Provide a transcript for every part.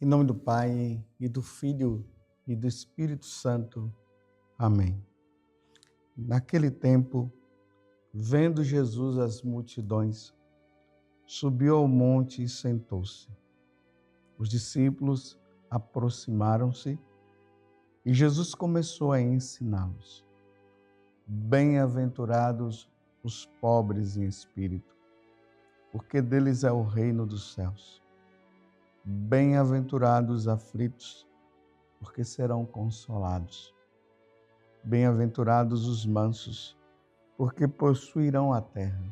Em nome do Pai, e do Filho, e do Espírito Santo. Amém. Naquele tempo, vendo Jesus as multidões, subiu ao monte e sentou-se. Os discípulos aproximaram-se e Jesus começou a ensiná-los. Bem-aventurados os pobres em espírito, porque deles é o reino dos céus. Bem-aventurados os aflitos, porque serão consolados. Bem-aventurados os mansos, porque possuirão a terra.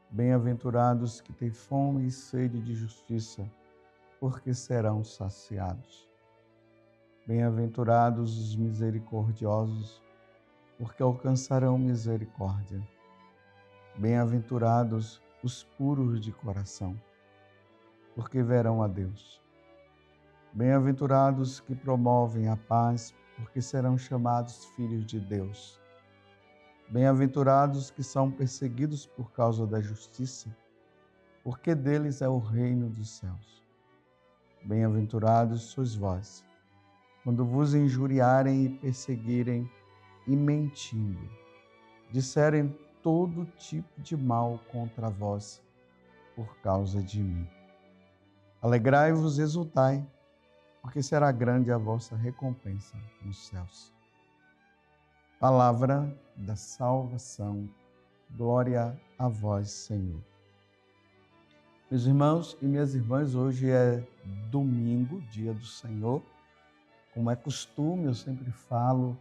Bem-aventurados que têm fome e sede de justiça, porque serão saciados. Bem-aventurados os misericordiosos, porque alcançarão misericórdia. Bem-aventurados os puros de coração, porque verão a Deus. Bem-aventurados que promovem a paz, porque serão chamados filhos de Deus. Bem-aventurados que são perseguidos por causa da justiça, porque deles é o reino dos céus. Bem-aventurados sois vós, quando vos injuriarem e perseguirem e mentindo, disserem todo tipo de mal contra vós por causa de mim. Alegrai-vos e exultai, porque será grande a vossa recompensa nos céus. Palavra da salvação. Glória a vós, Senhor. Meus irmãos e minhas irmãs, hoje é domingo, dia do Senhor. Como é costume, eu sempre falo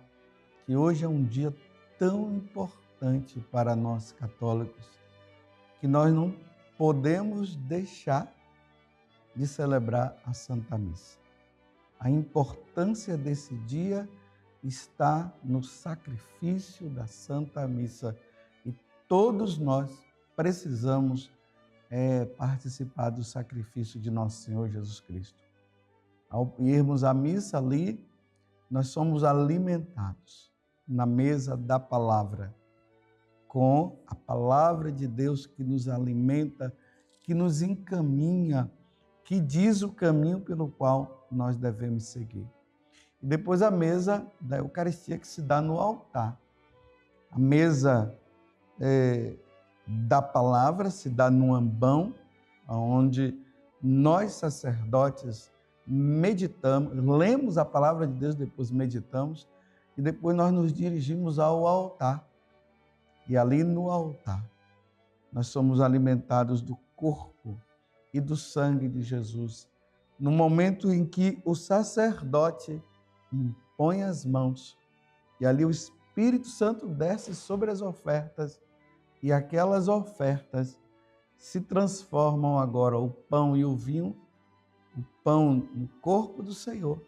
que hoje é um dia tão importante para nós católicos que nós não podemos deixar de celebrar a Santa Missa. A importância desse dia está no sacrifício da Santa Missa e todos nós precisamos participar do sacrifício de nosso Senhor Jesus Cristo. Ao irmos à missa ali, nós somos alimentados na mesa da palavra, com a palavra de Deus que nos alimenta, que nos encaminha, que diz o caminho pelo qual nós devemos seguir. E depois a mesa da Eucaristia que se dá no altar. A mesa da palavra se dá no ambão, onde nós sacerdotes meditamos, lemos a palavra de Deus, depois meditamos, e depois nós nos dirigimos ao altar. E ali no altar, nós somos alimentados do corpo e do sangue de Jesus, no momento em que o sacerdote impõe as mãos e ali o Espírito Santo desce sobre as ofertas e aquelas ofertas se transformam agora o pão e o vinho, o pão no corpo do Senhor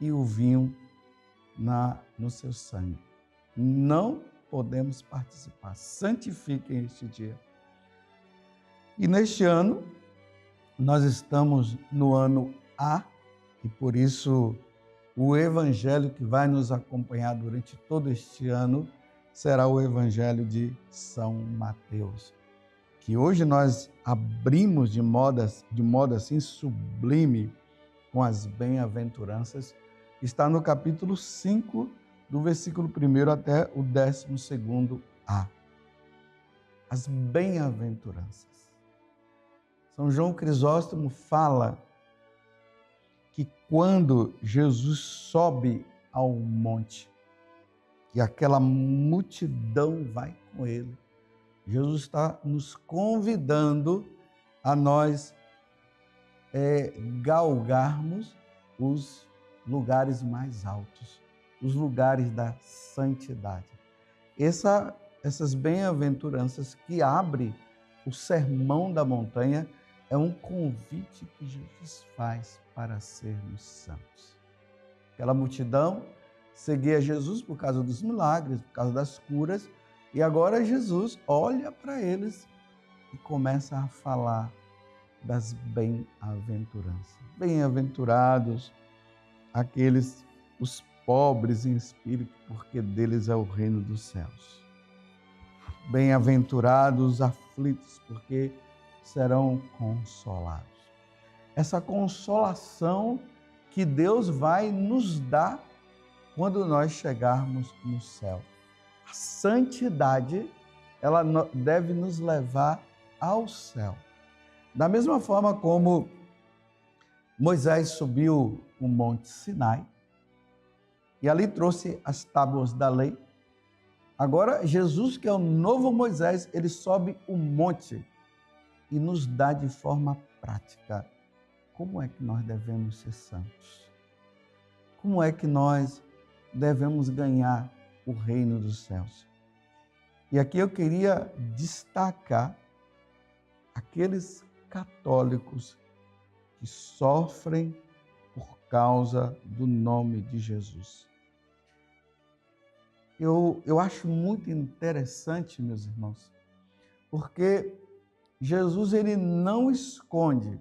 e o vinho no seu sangue. Não podemos participar. Santifiquem este dia. E neste ano, nós estamos no ano A, e por isso o evangelho que vai nos acompanhar durante todo este ano será o evangelho de São Mateus, que hoje nós abrimos de modo assim sublime com as bem-aventuranças. Está no capítulo 5, do versículo 1 até o 12a. As bem-aventuranças. São João Crisóstomo fala que quando Jesus sobe ao monte e aquela multidão vai com ele, Jesus está nos convidando a nós galgarmos os lugares mais altos, os lugares da santidade. Essas bem-aventuranças que abre o Sermão da Montanha é um convite que Jesus faz para sermos santos. Aquela multidão seguia Jesus por causa dos milagres, por causa das curas, e agora Jesus olha para eles e começa a falar das bem-aventuranças. Bem-aventurados aqueles, os pobres em espírito, porque deles é o reino dos céus. Bem-aventurados os aflitos, porque serão consolados. essa consolação que Deus vai nos dar quando nós chegarmos no céu. A santidade, ela deve nos levar ao céu. Da mesma forma como Moisés subiu o Monte Sinai e ali trouxe as tábuas da lei, agora Jesus, que é o novo Moisés, ele sobe o monte e nos dá de forma prática como é que nós devemos ser santos. Como é que nós devemos ganhar o reino dos céus. E aqui eu queria destacar aqueles católicos que sofrem por causa do nome de Jesus. Eu acho muito interessante, meus irmãos, porque Jesus ele não esconde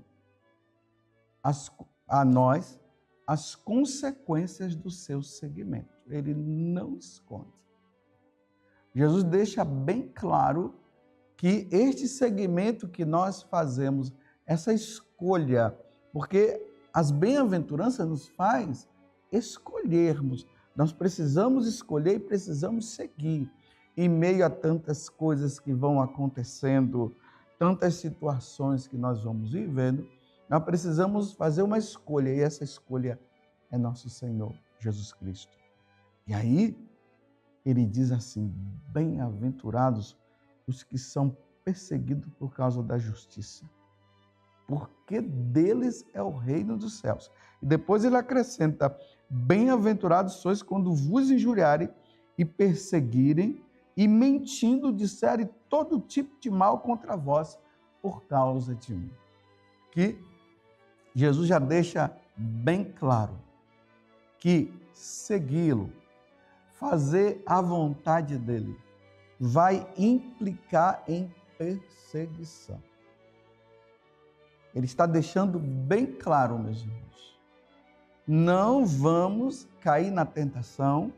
a nós as consequências do seu seguimento. Ele não esconde. Jesus deixa bem claro que este segmento que nós fazemos, essa escolha, porque as bem-aventuranças nos faz escolhermos. Nós precisamos escolher e precisamos seguir em meio a tantas coisas que vão acontecendo, tantas situações que nós vamos vivendo. Nós precisamos fazer uma escolha e essa escolha é nosso Senhor Jesus Cristo. E aí ele diz assim: bem-aventurados os que são perseguidos por causa da justiça, porque deles é o reino dos céus. E depois ele acrescenta: bem-aventurados sois quando vos injuriarem e perseguirem e mentindo disserem todo tipo de mal contra vós por causa de mim. Que Jesus já deixa bem claro que segui-lo, fazer a vontade dele, vai implicar em perseguição. Ele está deixando bem claro, meus irmãos, não vamos cair na tentação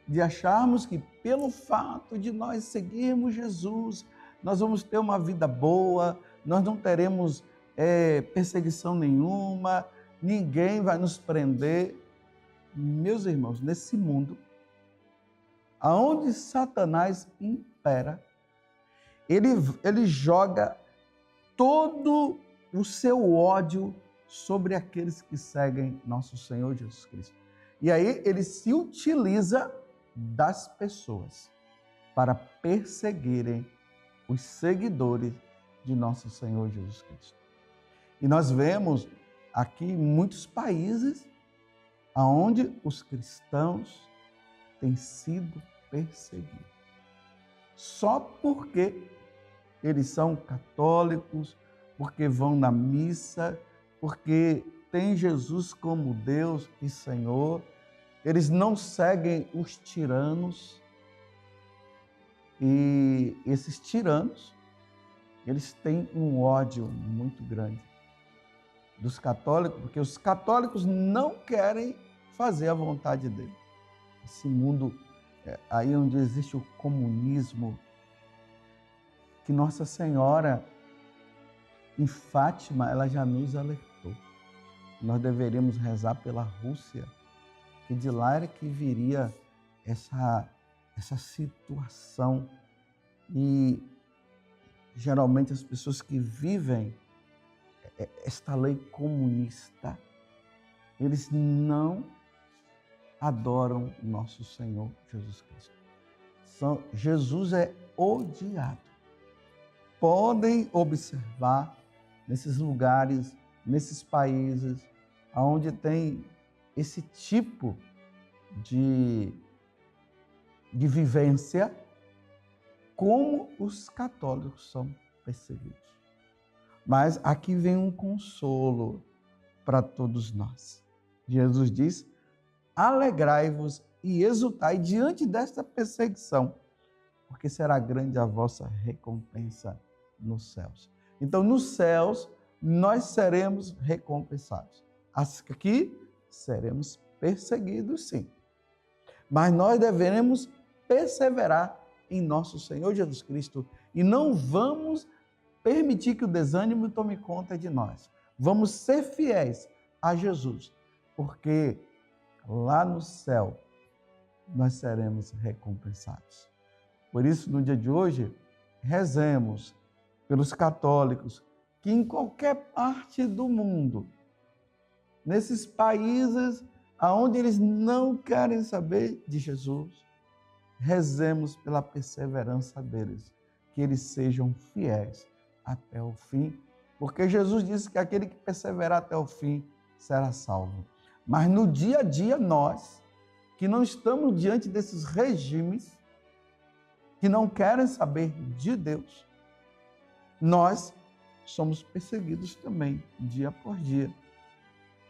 de acharmos que pelo fato de nós seguirmos Jesus, nós vamos ter uma vida boa, nós não teremos perseguição nenhuma, ninguém vai nos prender. Meus irmãos, nesse mundo, aonde Satanás impera, ele joga todo o seu ódio sobre aqueles que seguem nosso Senhor Jesus Cristo. E aí ele se utiliza das pessoas para perseguirem os seguidores de nosso Senhor Jesus Cristo. E nós vemos aqui muitos países onde os cristãos têm sido perseguidos. Só porque eles são católicos, porque vão na missa, porque têm Jesus como Deus e Senhor. Eles não seguem os tiranos. E esses tiranos, eles têm um ódio muito grande dos católicos, porque os católicos não querem fazer a vontade dele. Esse mundo, aí onde existe o comunismo, que Nossa Senhora, em Fátima, ela já nos alertou. Nós deveríamos rezar pela Rússia, que de lá era que viria essa situação. E geralmente as pessoas que vivem esta lei comunista, eles não adoram nosso Senhor Jesus Cristo. Jesus é odiado. Podem observar nesses lugares, nesses países, onde tem esse tipo de vivência, como os católicos são perseguidos. Mas aqui vem um consolo para todos nós. Jesus diz: alegrai-vos e exultai diante desta perseguição, porque será grande a vossa recompensa nos céus. Então, nos céus, nós seremos recompensados. Aqui seremos perseguidos, sim. Mas nós deveremos perseverar em nosso Senhor Jesus Cristo e não vamos permitir que o desânimo tome conta de nós. Vamos ser fiéis a Jesus, porque lá no céu nós seremos recompensados. Por isso, no dia de hoje, rezemos pelos católicos que em qualquer parte do mundo, nesses países aonde eles não querem saber de Jesus, rezemos pela perseverança deles, que eles sejam fiéis até o fim, porque Jesus disse que aquele que perseverar até o fim será salvo. Mas no dia a dia, nós, que não estamos diante desses regimes, que não querem saber de Deus, nós somos perseguidos também, dia por dia.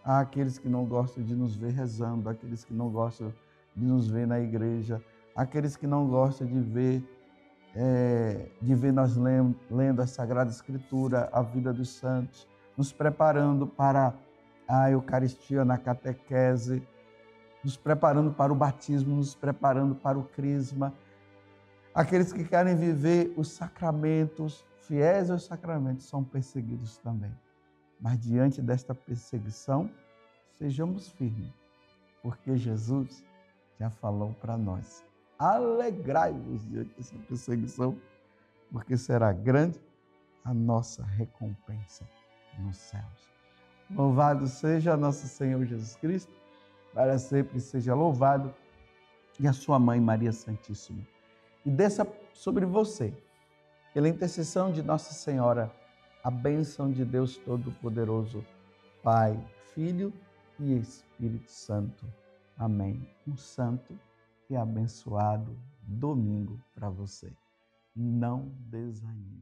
Há aqueles que não gostam de nos ver rezando, aqueles que não gostam de nos ver na igreja, aqueles que não gostam de ver nós lendo a Sagrada Escritura, a vida dos santos, nos preparando para a Eucaristia na catequese, nos preparando para o batismo, nos preparando para o crisma. Aqueles que querem viver os sacramentos, fiéis aos sacramentos, são perseguidos também. Mas diante desta perseguição, sejamos firmes, porque Jesus já falou para nós: alegrai-vos diante dessa perseguição, porque será grande a nossa recompensa nos céus. Louvado seja nosso Senhor Jesus Cristo, para sempre seja louvado, e a sua mãe Maria Santíssima. E desça sobre você, pela intercessão de Nossa Senhora, a bênção de Deus Todo-Poderoso, Pai, Filho e Espírito Santo. Amém. Um santo e abençoado domingo para você. Não desanime.